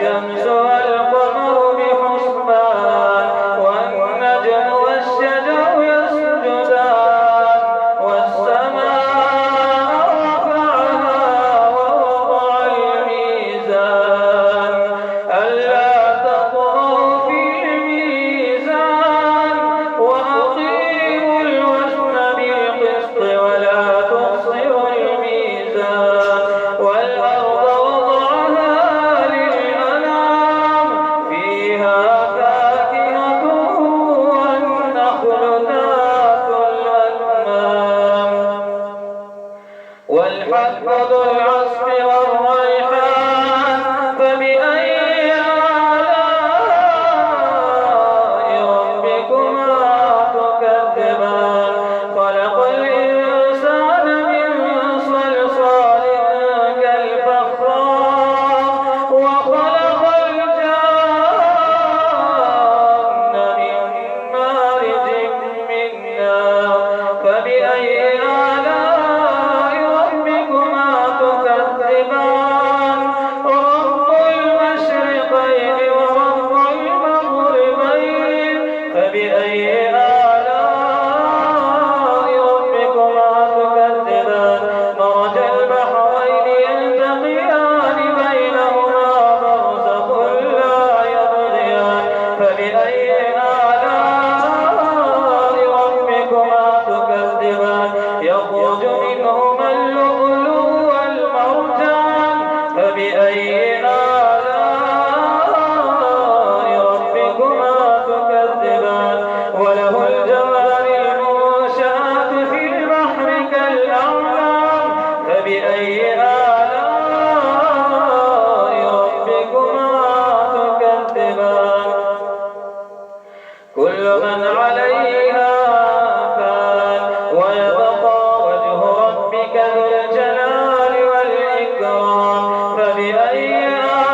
الشمس والقمر بحسبان والنجم والشجر يسجدان والسماء رفعها ووضع الميزان ألا تطغوا في الميزان وأقيموا الوزن بالقسط ولا تخسروا الميزان والأرض وضعها للأنام فيها فاكهة والنخل ذات الأكمام والحب ذو العصف والريحان فبأي آلاء ربكما تكذبان خلق الإنسان من صلصال كالفخار وخلق الجان من مارج من نار فبأي آلاء ربكما تكذبان رب المشرقين ورب المغربين فبأي آلاء ربكما تكذبان مرج البحرين يلتقيان بينهما برزخ لا يبغيان فبأي آلاء ربكما تكذبان يخرج منهما اللؤلؤ والمرجان فبأي آلاء ربكما تكذبان وله الجوار المنشآت في البحر كالأعلام فبأي آلاء ربكما تكذبان كل من عليها فان ويبقى وجه ربك ذو الجلال والإكرام فبأي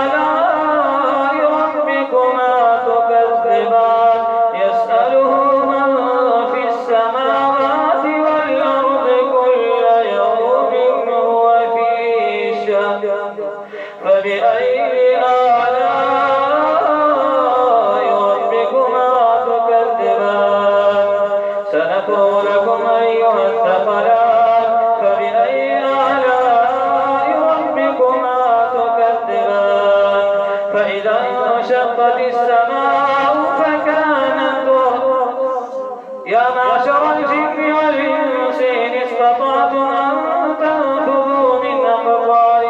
آلاء ربكما تكذبان يسأله من في السماوات والأرض كل يوم هو في شأن فبأي آلاء ربكما تكذبان سنفرغ لكم أيها الثقلان فبأي آلاء ربكما تكذبان فإذا انشقت السماء فكانت يا معشر الجن والإنس إن استطعتم أن تنفذوا من أقطار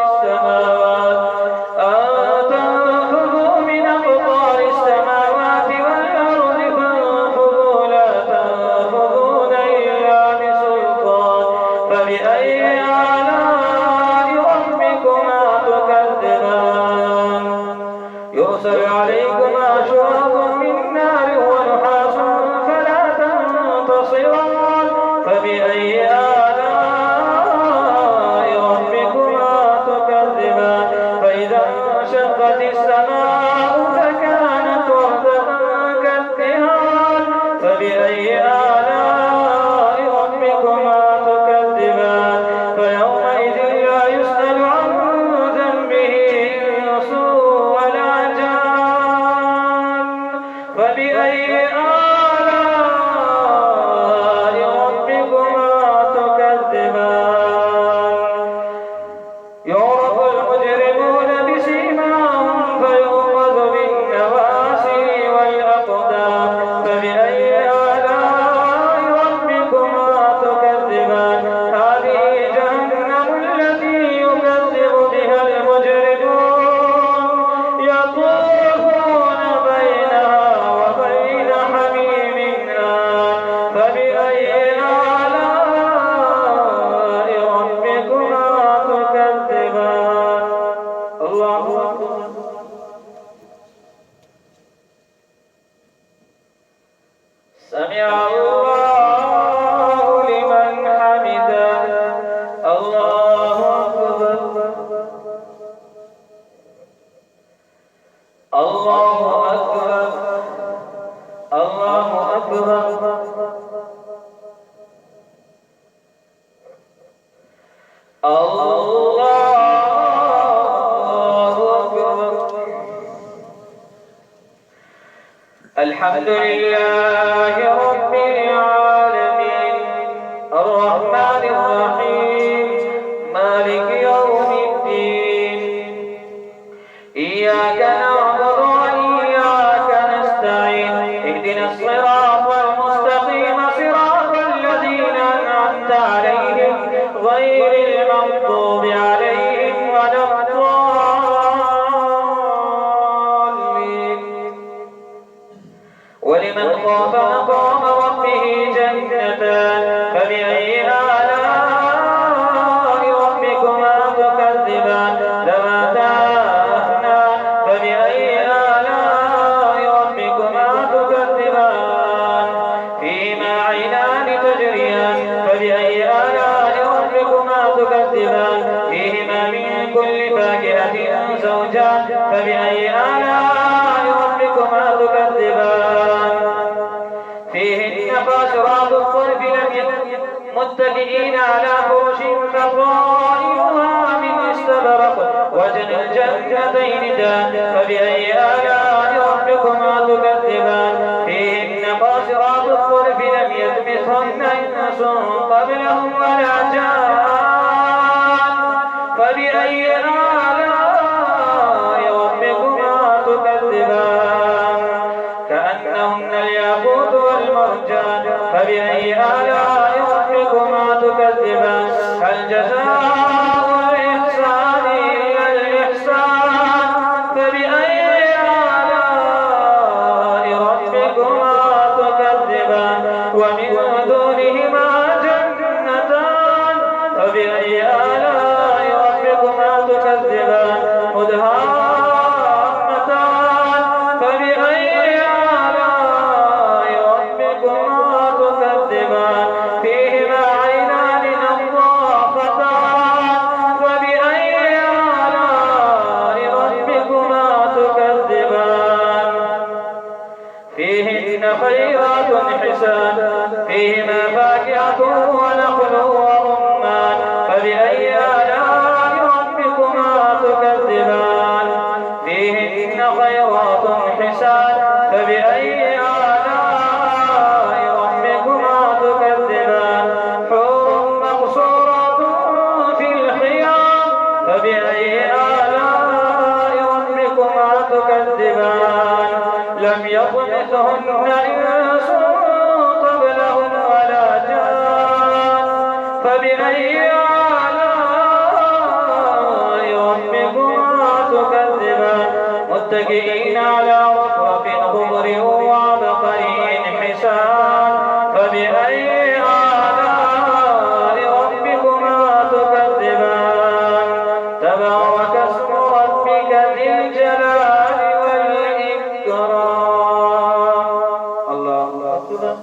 السماوات والأرض فانفذوا لا تنفذون إلا بسلطان فبأي آلاء ربكما تكذبان يرسل عليكما شواظ من نار ونحاس فلا تنتصران فبأي آلاء ربكما تكذبان فإذا انشقت السماء فكانت وردة كالدهان فبأي آلاء ربكما تكذبان فيومئذ لا يسأل عن ذنبه إنس ولا جان فبأي آلاء ربكما تكذبان يعرف المجرمون بسيماهم فيؤخذ بالنواسي والأقدام فبأي آلاء ربكما تكذبان هذه جهنم التي يكذب بها المجرمون يطوفون بينها وبين حميم آن فبأي آلاء ربكما تكذبان الله أكبر سمع الله لمن حمده الله أكبر الله أكبر الله أكبر الله أكبر الحمد لله رب العالمين الرحمن الرحيم مالك يوم الدين إياك نعبد وإياك نستعين اهدنا الصراط المستقيم صراط الذين أنعمت عليهم غير المغضوب عليهم ولا الضالين ولمن خاف مقام ربه جنتان فبأي آلاء ربكما تكذبان ذواتا أفنان فبأي آلاء ربكما تكذبان فيهما عينان تجريان فبأي آلاء ربكما تكذبان فيهما من كل فاكهة زوجان فبأي آلاء ربكما تكذبان فيهن قاصرات الطرف لم متكئين على فرش بطائنها من استبرق وجنى الجنتين دان فبأي آلاء ربكما تكذبان فيهن قاصرات الطرف لم يطمثهن إنس قبلهم ولا جان فبأي آلاء ربكما تكذبان كأنهن الياقوت والمرجان فبأي آلاء ربكما تكذبان هل جزاء الإحسان إلا الإحسان فبأي آلاء ربكما تكذبان ومن دونهما جنتان فبأي آلاء ربكما تكذبان مدهامتان فبأي آلاء ربكما تكذبان فيهما عينان نضاختان فبأي آلاء ربكما تكذبان فيهن خيرات حسان فيهما فاكهة ونخل ورمان فبأي آلاء ربكما تكذبان فيهن خيرات حسان فبأي آلاء ربكما تكذبان حور مقصورات في الخيام فبأي آلاء ربكما تكذبان لم يطمثهن إنس قبلهم ولا جان فبأي آلاء ربكما تكذبان متكئين على رفرف خضر وعبقري حسان فبأي آلاء ربكما تكذبان تبارك اسم ربك ذي الجلال والإكرام الله أكبر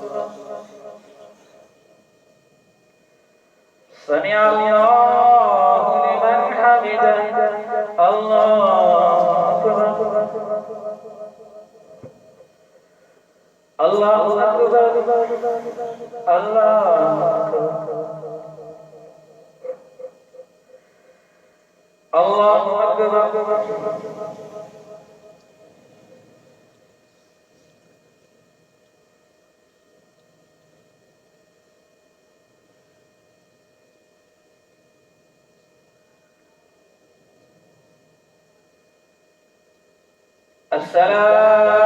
سمع الله لمن حمده الله أكبر الله أكبر الله أكبر الله أكبر السلام